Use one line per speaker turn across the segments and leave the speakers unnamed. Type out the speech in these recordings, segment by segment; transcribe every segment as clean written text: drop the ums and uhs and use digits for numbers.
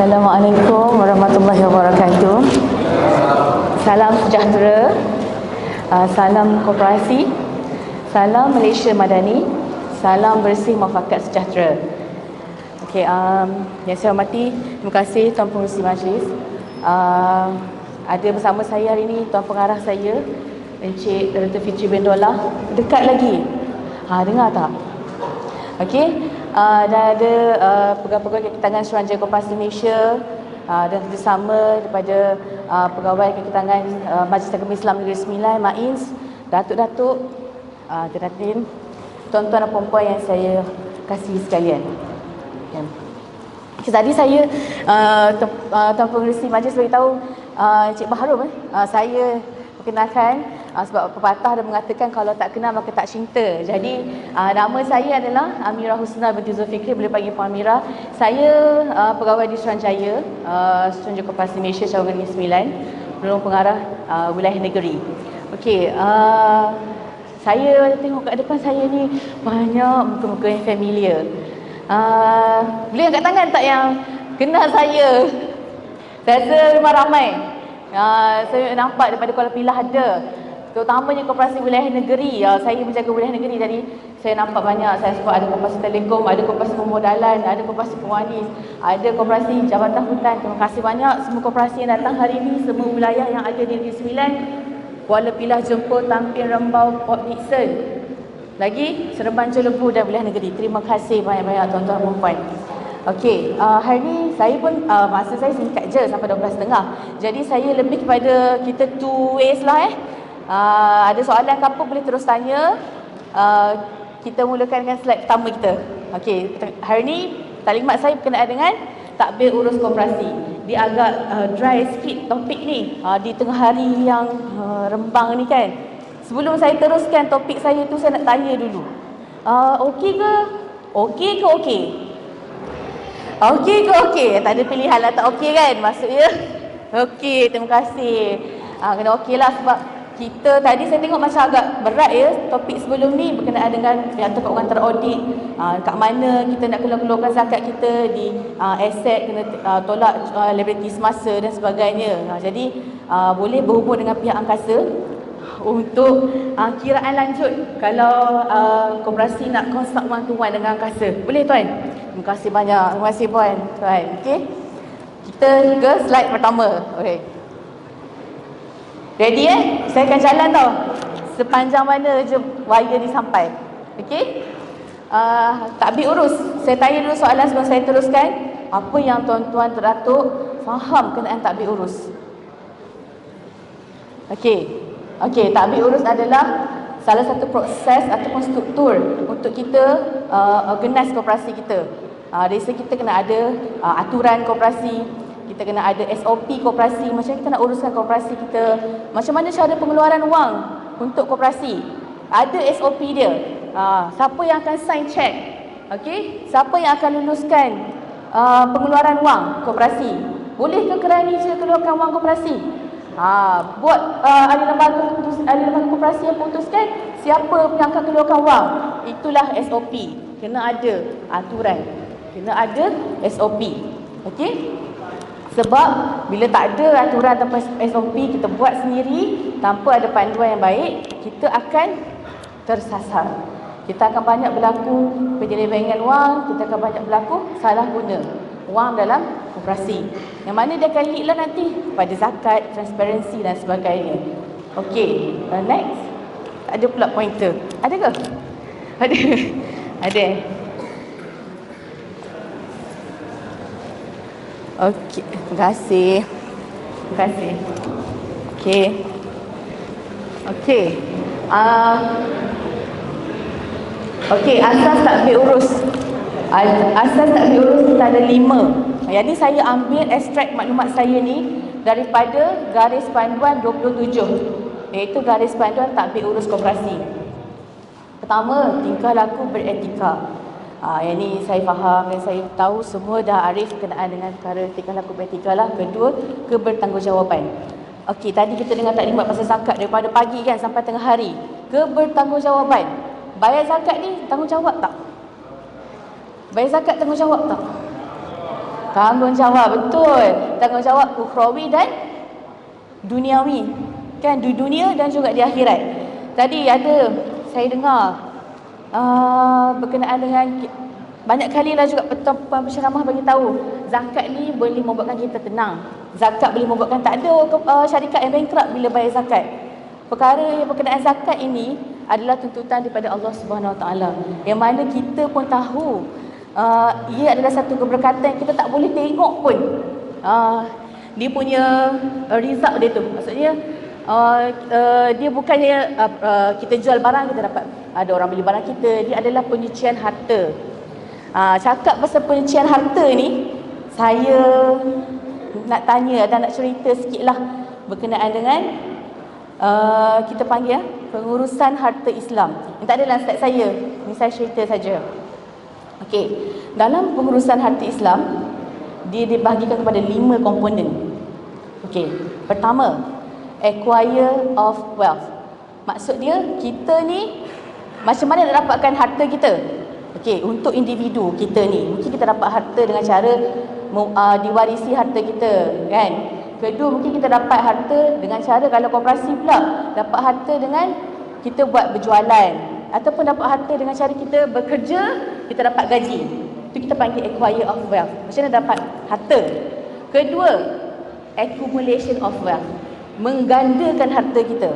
Assalamualaikum warahmatullahi wabarakatuh. Salam sejahtera, salam kooperasi, salam Malaysia Madani, salam bersih muafakat sejahtera. Okey, yang saya hormati, terima kasih Tuan Pengerusi Majlis. Ada bersama saya hari ini Tuan Pengarah saya, Encik Dr. Fitri bin Dollah. Dekat lagi. Dengar tak? Okey. Dan ada pegawai-pegawai Kekitangan Suruhanjaya Koperasi Malaysia dan kerjasama daripada pegawai Kekitangan Majlis Agama Islam Negeri Sembilan, MAINS, Datuk-datuk, Datin, tuan-tuan dan puan-puan yang saya kasihi sekalian. Tadi saya Tuan Pengerusi Majlis beritahu Encik Baharum, saya perkenalkan sebab pepatah dah mengatakan kalau tak kenal maka tak cinta. Jadi nama saya adalah Amirah Husna binti Zulfikri, boleh panggil Puan Amirah. Saya pegawai di Suruhanjaya Koperasi Malaysia Cawangan Negeri Sembilan, penolong pengarah wilayah negeri. Okey, saya tengok kat depan saya ni banyak muka-muka yang familiar. Boleh angkat tangan tak yang kenal saya? Saya rasa memang ramai. Saya nampak daripada Kuala Pilah ada, terutamanya koperasi wilayah negeri. Saya menjaga wilayah negeri, jadi saya nampak banyak. Saya sebut ada koperasi telekom, ada koperasi pemodalan, ada koperasi pewanis, ada koperasi jabatan hutan. Terima kasih banyak semua koperasi yang datang hari ini, semua wilayah yang ada di Negeri Sembilan, Kuala Pilah, Jemput, Tampin, Rembau, Port Dickson, lagi Seremban, Johor dan wilayah negeri. Terima kasih banyak-banyak tuan-tuan dan puan-puan. Okey, hari ni saya pun masa saya singkat je sampai 12.30. Jadi saya lebih kepada kita two ways lah ada soalan ke apa boleh terus tanya. Kita mulakan dengan slide pertama kita. Okey, hari ni taklimat saya berkenaan dengan takbir urus koperasi. Dia agak dry sikit topik ni di tengah hari yang rembang ni kan. Sebelum saya teruskan topik saya tu, saya nak tanya dulu. Okey ke? Okey ke okey? Okey ke okey? Tak ada pilihan lah tak okey kan maksudnya? Okey, terima kasih. Kena okey lah sebab kita tadi saya tengok macam agak berat topik sebelum ni berkenaan dengan piato keuangan teraudit. Kat mana kita nak keluarkan zakat kita di aset, kena tolak liability semasa dan sebagainya. Jadi boleh berhubung dengan pihak angkasa untuk kiraan lanjut kalau koperasi nak konsult one-to-one dengan angkasa. Boleh tuan? Terima kasih banyak. Terima kasih puan. Tuan. Okey. Kita ke slide pertama. Okey. Ready Saya akan jalan tau. Sepanjang mana je wire ni sampai. Okey. Takbir urus. Saya tanya dulu soalan sebelum saya teruskan. Apa yang tuan-tuan teratuk faham kenaan takbir urus? Okey. Okey, takbir urus adalah salah satu proses ataupun struktur untuk kita organize koperasi kita. Dari segi kita kena ada aturan koperasi, kita kena ada SOP koperasi, macam kita nak uruskan koperasi kita, macam mana cara pengeluaran wang untuk koperasi. Ada SOP dia. Siapa yang akan sign check? Okey, siapa yang akan luluskan pengeluaran wang koperasi? Boleh ke kerani je keluarkan wang koperasi? Buat ahli lembaga koperasi yang putuskan siapa yang akan keluarkan wang. Itulah SOP. Kena ada aturan, kena ada SOP. Okey? Sebab bila tak ada aturan tanpa SOP, kita buat sendiri tanpa ada panduan yang baik, kita akan tersasar. Kita akan banyak berlaku penyelewengan wang, kita akan banyak berlaku salah guna wang dalam koperasi. Yang mana dia akan lead lah nanti pada zakat, transparansi dan sebagainya. Okey, next. Ada pula pointer. Ada ke? Ada. Ada. Okey, terima kasih. Terima kasih. Okey. Okey. Okey, asas takbir urus. Asas takbir urus kita ada 5. Jadi saya ambil ekstrak maklumat saya ni daripada garis panduan 27, iaitu garis panduan takbir urus koperasi. Pertama, tingkah laku beretika. Yang ni saya faham dan saya tahu semua dah arif kenaan dengan perkara tingkah laku beretika lah. Kedua, kebertanggungjawabkan. Okey, tadi kita dengar taklimat pasal zakat daripada pagi kan sampai tengah hari. Kebertanggungjawabkan. Bayar zakat ni tanggungjawab tak? Bayar zakat tanggungjawab tak? Tanggungjawab, betul. Tanggungjawab ukhrawi dan duniawi. Kan, di dunia dan juga di akhirat. Tadi ada saya dengar berkenaan dengan banyak kali lah juga penceramah bagi tahu zakat ni boleh membuatkan kita tenang. Zakat boleh membuatkan tak ada syarikat yang bankrupt bila bayar zakat. Perkara yang berkenaan zakat ini adalah tuntutan daripada Allah Subhanahu Wa Taala. Yang mana kita pun tahu ia adalah satu keberkatan yang kita tak boleh tengok pun. Dia punya result dia tu. Maksudnya dia bukannya kita jual barang kita dapat ada orang beli barang kita. Dia adalah penyucian harta. Cakap pasal penyucian harta ni, saya nak tanya dan nak cerita sikit lah berkenaan dengan kita panggil pengurusan harta Islam. Ini tak adalah slide saya, ni saya cerita saja. Okey, dalam pengurusan harta Islam dia dibahagikan kepada 5 komponen. Okey, pertama, acquire of wealth. Maksud dia, kita ni macam mana nak dapatkan harta kita? Okey, untuk individu kita ni, mungkin kita dapat harta dengan cara diwarisi harta kita, kan? Kedua, mungkin kita dapat harta dengan cara, kalau koperasi pula, dapat harta dengan kita buat berjualan, ataupun dapat harta dengan cara kita bekerja, kita dapat gaji. Itu kita panggil acquire of wealth. Macam mana dapat harta? Kedua, accumulation of wealth, menggandakan harta kita.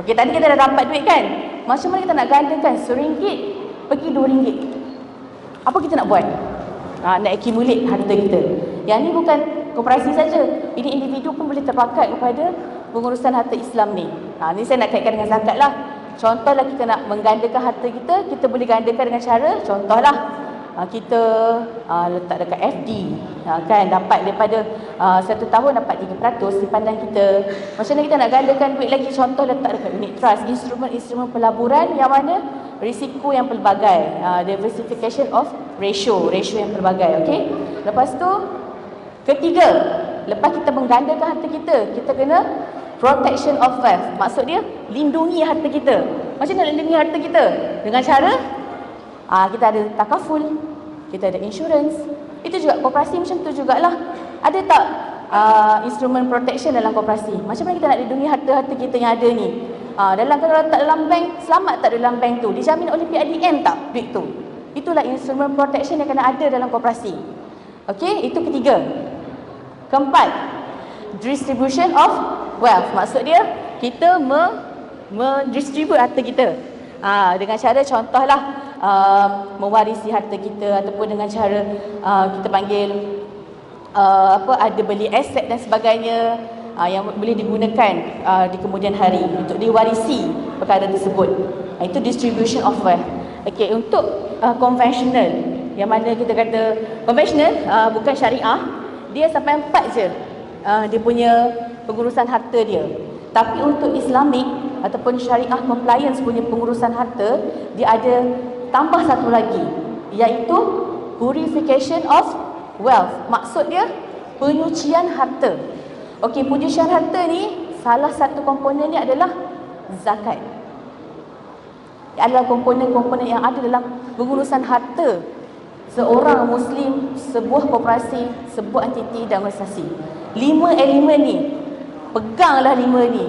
Okey, tadi kita dah dapat duit kan? Macam mana kita nak gandakan RM1 pergi RM2? Apa kita nak buat? Nak accumulate harta kita. Yang ni bukan koperasi saja. Ini individu pun boleh terpakat kepada pengurusan harta Islam ni. Ni saya nak kaitkan dengan zakat lah. Contohlah kita nak menggandakan harta kita, kita boleh gandakan dengan cara, contohlah kita letak dekat FD, kan, dapat daripada 1 tahun dapat 3% simpanan kita. Macam mana kita nak gandakan duit lagi? Contoh letak dekat unit trust, instrumen pelaburan yang mana risiko yang pelbagai, diversification of ratio yang pelbagai. Okey. Lepas tu, ketiga, lepas kita menggandakan harta kita, kita kena protection of wealth. Maksud dia, lindungi harta kita. Macam mana lindungi harta kita? Dengan cara kita ada takaful, kita ada insurance. Itu juga koperasi macam tu jugalah. Ada tak instrumen protection dalam koperasi? Macam mana kita nak lindungi harta-harta kita yang ada ni? Kalau tak dalam bank, selamat tak dalam bank tu? Dijamin oleh PIDM tak duit tu? Itulah instrumen protection yang kena ada dalam koperasi. Okey, itu ketiga. Keempat, distribution of wealth. Maksud dia, kita mendistribute harta kita. Dengan cara contohlah mewarisi harta kita, ataupun dengan cara kita panggil ada beli aset dan sebagainya yang boleh digunakan di kemudian hari untuk diwarisi perkara tersebut. Itu distribution of wealth. Okey, untuk konvensional, yang mana kita kata konvensional bukan syariah, dia sampai 4 je dia punya pengurusan harta dia. Tapi untuk Islamic ataupun syariah compliance punya pengurusan harta, dia ada tambah satu lagi, iaitu purification of wealth. Maksud dia penyucian harta. Okey, penyucian harta ni salah satu komponennya adalah zakat. Adalah komponen-komponen yang ada dalam pengurusan harta seorang Muslim, sebuah koperasi, sebuah entiti dan organisasi. 5 elemen ni, peganglah 5 ni.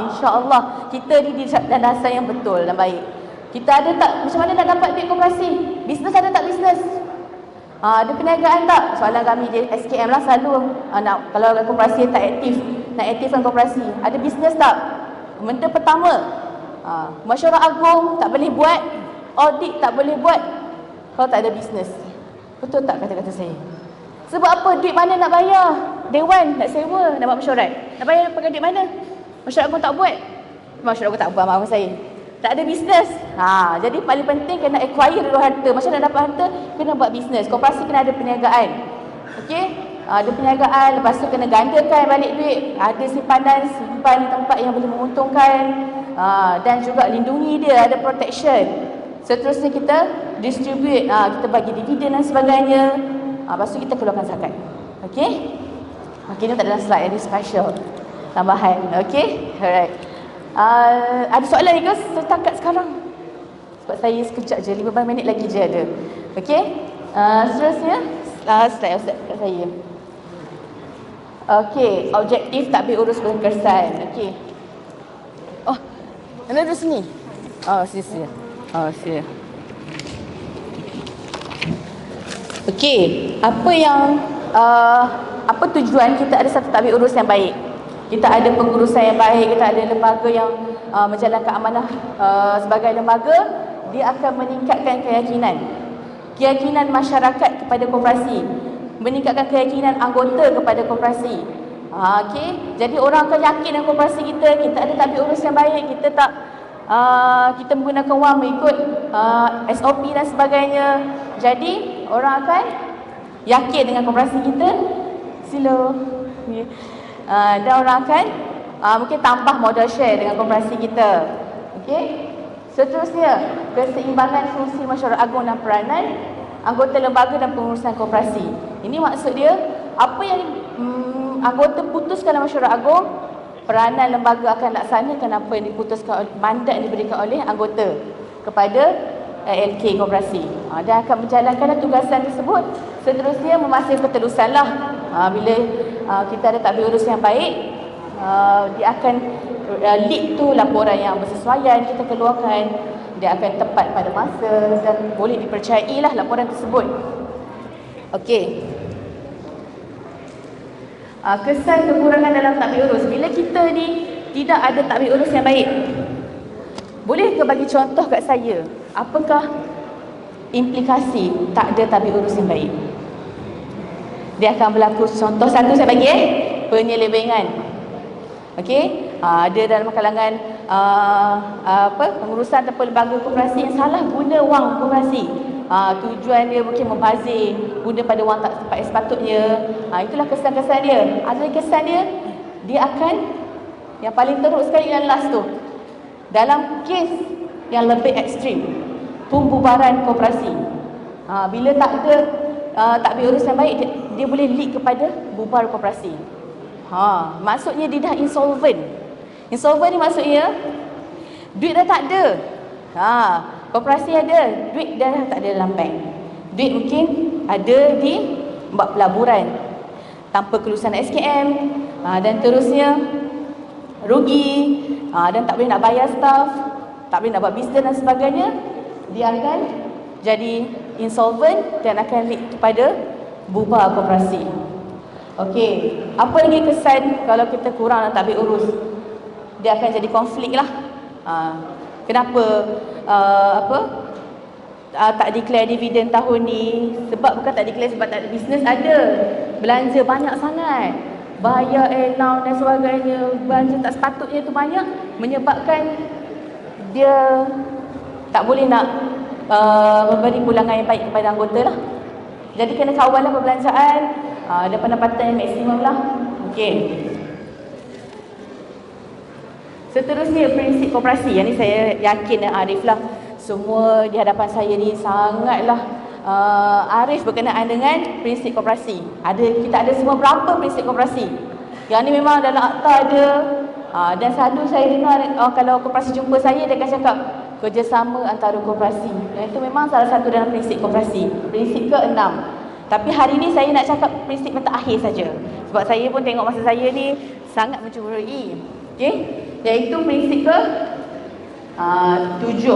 InsyaAllah kita ni di dasar yang betul dan baik. Kita ada tak, macam mana nak dapat duit koperasi? Bisnes ada tak bisnes? Ada perniagaan tak? Soalan kami di SKM lah selalu, kalau koperasi tak aktif, nak aktifkan koperasi. Ada bisnes tak? Benda pertama, mesyuarat agung tak boleh buat, audit tak boleh buat kalau tak ada bisnes. Betul tak kata-kata saya? Sebab apa? Duit mana nak bayar? Dewan nak sewa, nak buat mesyuarat. Nak bayar pakai duit mana? Mesyuarat agung tak buat. Mesyuarat agung tak buat, maaf saya. Tak ada bisnes. Jadi paling penting kena acquire dulu harta. Macam nak dapat harta? Kena buat bisnes. Koperasi kena ada perniagaan. Okey? Ada perniagaan, lepas tu kena gandakan balik duit. Ada simpan di tempat yang boleh menguntungkan. Dan juga lindungi dia, ada protection. Seterusnya kita distribute, kita bagi dividen dan sebagainya. Lepas tu kita keluarkan zakat. Okey? Okey, ni tak ada slide, ini special tambahan. Okey? Alright. Ada soalan ni ke setakat sekarang? Sebab saya sekejap je, 15 minit lagi je ada. Okey? Seterusnya slide Ustaz kat saya. Okey, objektif tadbir urus berkesan. Okey. Oh, anda duduk sini. Oh, sini. Oh, sini. Okey, apa tujuan kita ada satu tadbir urus yang baik? Kita ada pengurusan yang baik, kita ada lembaga yang menjalankan amanah sebagai lembaga, dia akan meningkatkan keyakinan masyarakat kepada koperasi, meningkatkan keyakinan anggota kepada koperasi. Okey, jadi orang akan yakin dengan koperasi kita ada tadbir urus yang baik, kita menggunakan wang mengikut SOP dan sebagainya. Jadi orang akan yakin dengan koperasi kita. Sila. Dan orang akan mungkin tambah modal share dengan koperasi kita. Okey. Seterusnya, keseimbangan fungsi mesyuarat agung dan peranan anggota lembaga dan pengurusan koperasi. Ini maksud dia, apa yang anggota putuskan dalam mesyuarat agung, peranan lembaga akan laksanakan apa yang diputuskan, mandat yang diberikan oleh anggota kepada LK koperasi. Dia akan menjalankan tugasan tersebut. Seterusnya, memastikan ketelusan lah. Bila kita ada tadbir urus yang baik, dia akan lead tu laporan yang bersesuaian kita keluarkan, dia akan tepat pada masa dan boleh dipercayai lah laporan tersebut. Okey. Kesan kekurangan dalam tadbir urus. Bila kita ni tidak ada tadbir urus yang baik, boleh ke bagi contoh kat saya, apakah implikasi tak ada tadbir urus yang baik? Dia akan berlaku, contoh satu saya bagi penyelewengan. Okey, ada dalam kalangan pengurusan ataupun lembaga koperasi yang salah guna wang koperasi. Tujuan dia mungkin membazir, guna pada wang tak tepat yang sepatutnya. Itulah kesan-kesan dia. Ada kesan dia akan, yang paling teruk sekali yang last tu, dalam kes yang lebih ekstrim, pembubaran koperasi. Bila tak ada tadbir urus yang baik, dia boleh lead kepada bubar koperasi. Maksudnya dia dah insolvent. Insolvent ni maksudnya duit dah tak ada. Koperasi ada, duit dah tak ada dalam bank. Duit mungkin ada di pelaburan tanpa kelulusan SKM, dan terusnya rugi, dan tak boleh nak bayar staff, tak boleh nak buat bisnes dan sebagainya. Dia akan jadi insolvent dan akan lead kepada bubar koperasi. Okey, apa lagi kesan kalau kita kurang dalam tadbir urus? Dia akan jadi konflik lah. Kenapa tak declare dividen tahun ni? Sebab bukan tak declare, sebab tak ada bisnes ada. Belanja banyak sangat, bayar allowance dan sebagainya, belanja tak sepatutnya tu banyak, menyebabkan dia tak boleh nak memberi pulangan yang baik kepada anggota lah. Jadi kena kawal lah perbelanjaan, ada pendapatan yang maksimum lah. Okey. Seterusnya, prinsip koperasi. Yang ni saya yakin dan arif lah, semua di hadapan saya ni sangatlah arif berkenaan dengan prinsip koperasi. Kita ada semua berapa prinsip koperasi. Yang ni memang dalam akta ada. Dan selalu saya dengar kalau koperasi jumpa saya, dia akan cakap kerjasama antara koperasi. Yang itu memang salah satu dalam prinsip koperasi. Prinsip ke-6. Tapi hari ni saya nak cakap prinsip yang terakhir saja. Sebab saya pun tengok masa saya ni sangat mencemburui. Okey? Iaitu prinsip ke-7.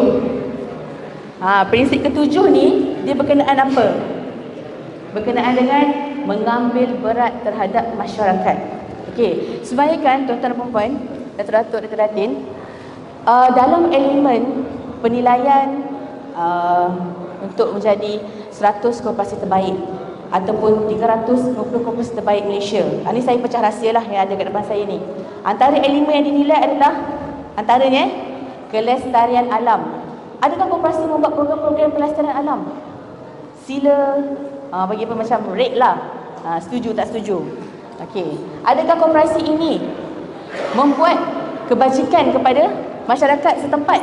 Prinsip ke-7 ni dia berkenaan apa? Berkenaan dengan mengambil berat terhadap masyarakat. Okey, sebenarnya kan tuan-tuan dan puan-puan, Datuk-datuk, Datuk Datin, dalam elemen penilaian untuk menjadi 100 koperasi terbaik ataupun 350 koperasi terbaik Malaysia. Ini saya pecah rahsia lah yang ada kat depan saya ni. Antara elemen yang dinilai adalah antaranya kelestarian alam. Adakah koperasi membuat program-program kelestarian alam? Sila bagi apa macam rate lah. Setuju tak setuju? Okey. Adakah koperasi ini membuat kebajikan kepada masyarakat setempat?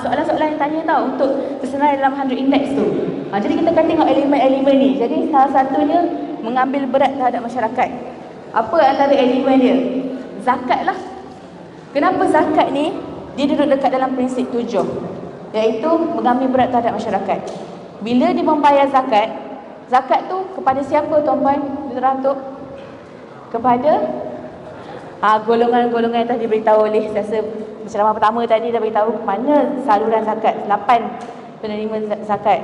Soalan-soalan yang tanya tau untuk tersenarai dalam 100 index tu. Jadi kita akan tengok elemen-elemen ni. Jadi salah satunya mengambil berat terhadap masyarakat. Apa antara elemen dia? Zakat lah. Kenapa zakat ni dia duduk dekat dalam prinsip 7, iaitu mengambil berat terhadap masyarakat. Bila dia membayar zakat, Zakat tu kepada siapa tuan-puan? Teratuk kepada golongan-golongan yang tadi beritahu oleh saya penceramah pertama tadi dah beritahu mana saluran zakat, 8 penerima zakat.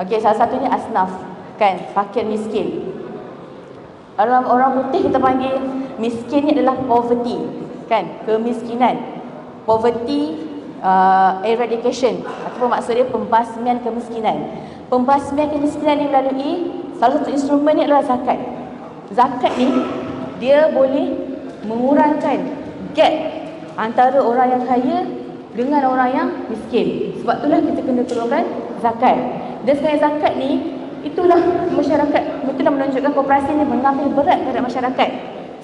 Okey, salah satunya asnaf, kan, fakir miskin. Orang putih kita panggil miskin ni adalah poverty, kan, kemiskinan. Poverty eradication ataupun maksud dia pembasmian kemiskinan. Pembasmian kemiskinan ni melalui salah satu instrumen ni adalah zakat. Zakat ni dia boleh mengurangkan gap antara orang yang kaya dengan orang yang miskin. Sebab itulah kita kena turunkan zakat. Dan sebenarnya zakat ni, itulah masyarakat, itulah menunjukkan koperasi ni mengambil berat terhadap masyarakat.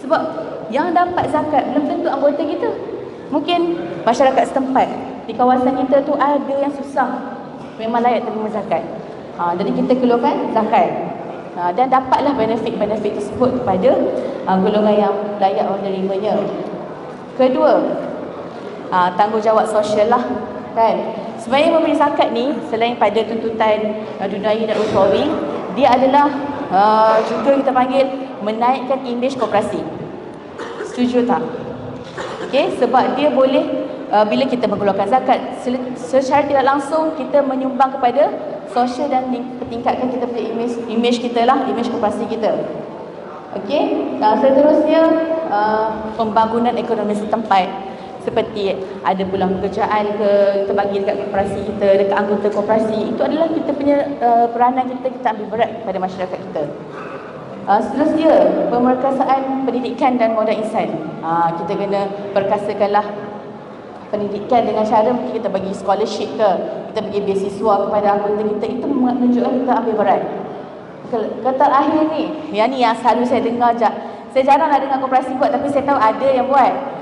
Sebab yang dapat zakat belum tentu anggota kita. Mungkin masyarakat setempat di kawasan kita tu ada yang susah, memang layak terima zakat. Jadi kita keluarkan zakat. Dan dapatlah benefit-benefit tersebut kepada golongan yang layak menerimanya. Kedua, tanggungjawab sosial lah, kan. Sebenarnya memberi zakat ni selain pada tuntutan duniawi dan ukhrawi, dia adalah juga kita panggil menaikkan imej koperasi. Setuju tak? Okey, sebab dia boleh bila kita mengeluarkan zakat secara tidak langsung kita menyumbang kepada sosial dan tingkatkan kita punya imej kita lah, imej koperasi kita. Okey, seterusnya pembangunan ekonomi setempat. Seperti ada peluang pekerjaan ke, kita bagi dekat koperasi kita, dekat anggota koperasi. Itu adalah kita punya peranan kita ambil berat kepada masyarakat kita. Seterusnya, pemerkasaan pendidikan dan modal insan. Kita kena perkasakanlah pendidikan dengan cara mungkin kita bagi scholarship ke, kita bagi beasiswa kepada anggota kita. Itu menunjukkan kita ambil berat. Kata akhir ni, yang ni yang selalu saya dengar. Saya jarang nak dengar koperasi buat, tapi saya tahu ada yang buat.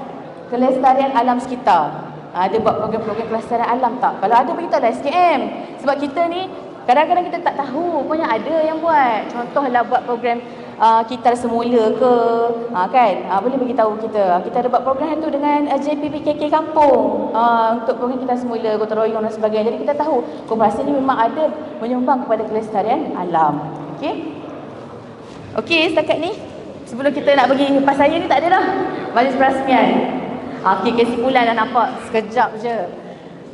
Kelestarian alam sekitar. Ada buat program-program kelestarian alam tak? Kalau ada, beritahulah SKM. Sebab kita ni kadang-kadang kita tak tahu, punya ada yang buat. Contohlah buat program Kitar Semula ke, kan? Boleh beritahu kita. Kita ada buat program tu dengan JPPKK Kampung, untuk program Kitar Semula, gotong royong dan sebagainya. Jadi kita tahu koperasi ni memang ada menyumbang kepada kelestarian alam. Okey? Okey, setakat ni sebelum kita nak pergi lepas saya ni tak ada dah majlis perasmian. Okey, kesimpulan dah nampak sekejap je.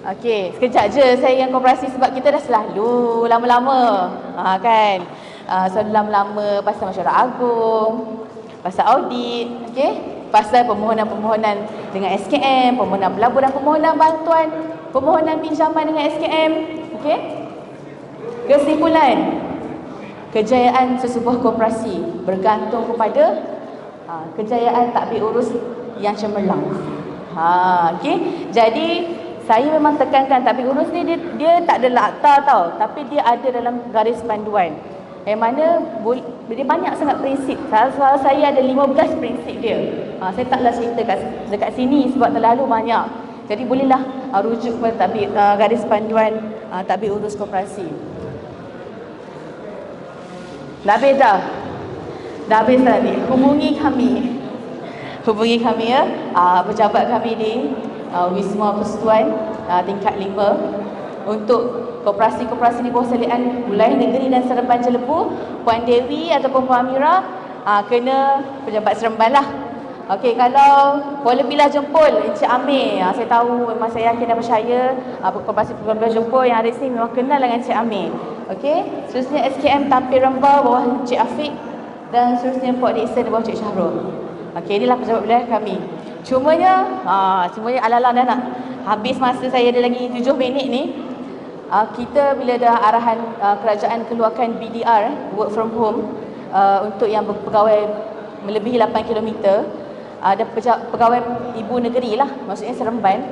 Okey, sekejap je saya yang koperasi sebab kita dah selalu lama-lama, kan. Selalu lama-lama pasal mesyuarat agung, pasal audit, okey, pasal permohonan-permohonan dengan SKM, permohonan pelaburan, permohonan bantuan, permohonan pinjaman dengan SKM, okey. Kesimpulan, kejayaan sesebuah koperasi bergantung kepada kejayaan tadbir urus yang cemerlang. Okey. Jadi saya memang tekankan tadbir urus ni dia tak ada lakta tau, tapi dia ada dalam garis panduan. Yang mana dia banyak sangat prinsip. Salah saya ada 15 prinsip dia. Saya taklah cerita dekat sini sebab terlalu banyak. Jadi bolehlah rujuk kepada garis panduan tadbir urus koperasi. Dah habis dah? Dah habis tadi. Hubungi kami ya, pejabat kami di Wisma Persekutuan tingkat 5 untuk koperasi-koperasi di bawah salian wilayah negeri dan Seremban Jelebu. Puan Dewi ataupun Puan Amira kena pejabat Seremban lah. Okey, kalau Kuala Pilah Jempol, Encik Amir, saya tahu, memang saya yakin dan percaya koperasi Kuala Pilah Jempol yang ada di sini memang kenal dengan Encik Amir. Okey, seterusnya SKM Tampir Rembau bawah Encik Afiq, dan seterusnya Port Dixon bawah Encik Syahrul. Okey, inilah pejabat wilayah kami. Cumanya ala-ala dah nak habis masa saya, ada lagi 7 minit ni. Kita bila dah arahan kerajaan keluarkan BDR, work from home, untuk yang pegawai melebihi 8 km, ada pegawai ibu negeri lah, maksudnya Seremban,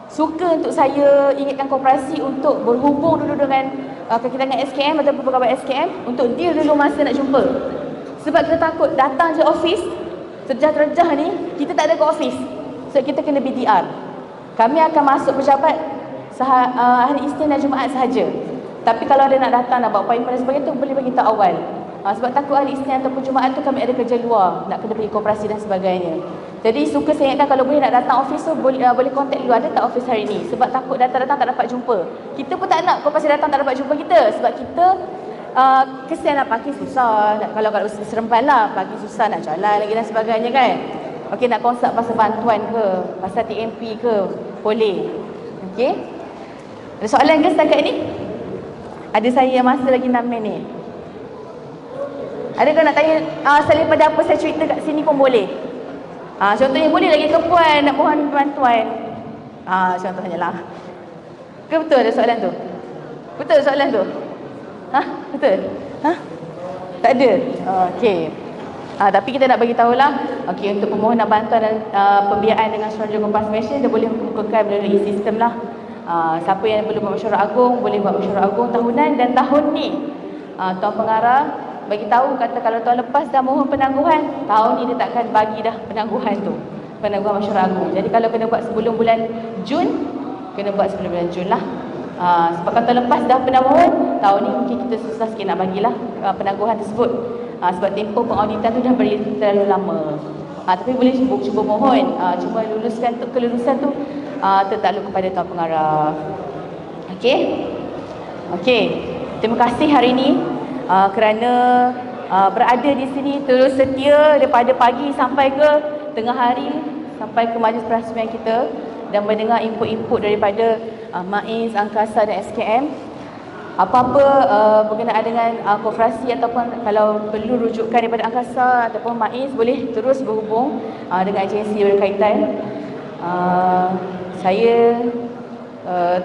suka untuk saya ingatkan koperasi untuk berhubung dulu dengan dengan SKM ataupun pegawai SKM untuk deal dulu masa nak jumpa. Sebab kita takut datang je office terjah-terjah ni, kita tak ada ke office. So kita kena BDR. Kami akan masuk pejabat hari Isnin dan Jumaat sahaja. Tapi kalau ada nak datang, nak buat appointment dan sebagainya tu, boleh bagi tahu awal. Sebab takut hari Isnin ataupun Jumaat tu kami ada kerja luar, nak kena pergi koperasi dan sebagainya. Jadi suka saya ingatkan kalau boleh nak datang office tu, boleh contact dulu, ada tak office hari ni. Sebab takut datang-datang tak dapat jumpa. Kita pun tak nak koperasi datang tak dapat jumpa kita. Sebab kita kesian lah parking susah. Kalau kat Seremban lah, parking susah nak jalan lagi dan sebagainya kan. Okey, nak konsult pasal bantuan ke, pasal TMP ke, boleh. Okey. Ada soalan ke setakat ni? Ada saya masa lagi 6 minit. Ada ke nak tanya selain pada apa saya cerita kat sini pun boleh. Contohnya boleh lagi ke puan nak mohon bantuan. Contohnya lah. Ke betul ada soalan tu? Betul soalan tu? Betul? Tak ada? Okey. Tapi kita nak bagi tahulah, okey, untuk permohonan bantuan dan pembiayaan dengan Suruhanjaya Compensation dia boleh kemukakan melalui sistem lah. Siapa yang perlu buat mesyuarat agung boleh buat mesyuarat agung tahunan, dan tahun ni Tuan Pengarah bagi tahu, kata kalau tahun lepas dah mohon penangguhan, tahun ni dia takkan bagi dah penangguhan tu, penangguhan mesyuarat agung. Jadi kalau kena buat sebelum bulan Jun, kena buat sebelum bulan Jun lah. Sebab kalau tahun lepas dah pernah mohon, tahun ni mungkin kita susah sikit nak bagilah penangguhan tersebut. Sebab tempoh pengauditan tu dah beri terlalu lama. Tapi boleh cuba mohon, cuba luluskan tu, kelulusan tu tertakluk kepada Tuan Pengarah. Okey? Okey. Terima kasih hari ini kerana berada di sini terus setia daripada pagi sampai ke tengah hari, sampai ke majlis perasmian kita dan mendengar input-input daripada MAIZ, Angkasa dan SKM. Apa-apa berkenaan dengan koperasi ataupun kalau perlu rujukan daripada Angkasa ataupun MAIZ, boleh terus berhubung dengan agensi berkaitan. Saya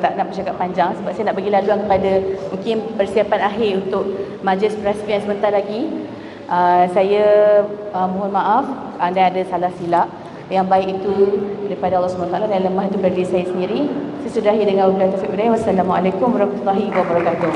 tak nak bercakap panjang sebab saya nak bagi laluan kepada mungkin persiapan akhir untuk majlis perasmian sebentar lagi. Saya mohon maaf anda ada salah silap. Yang baik itu daripada Allah SWT dan lemah itu dari diri saya sendiri. Saya sudahi dengan wabillahi taufiq wal hidayah. Wassalamualaikum warahmatullahi wabarakatuh.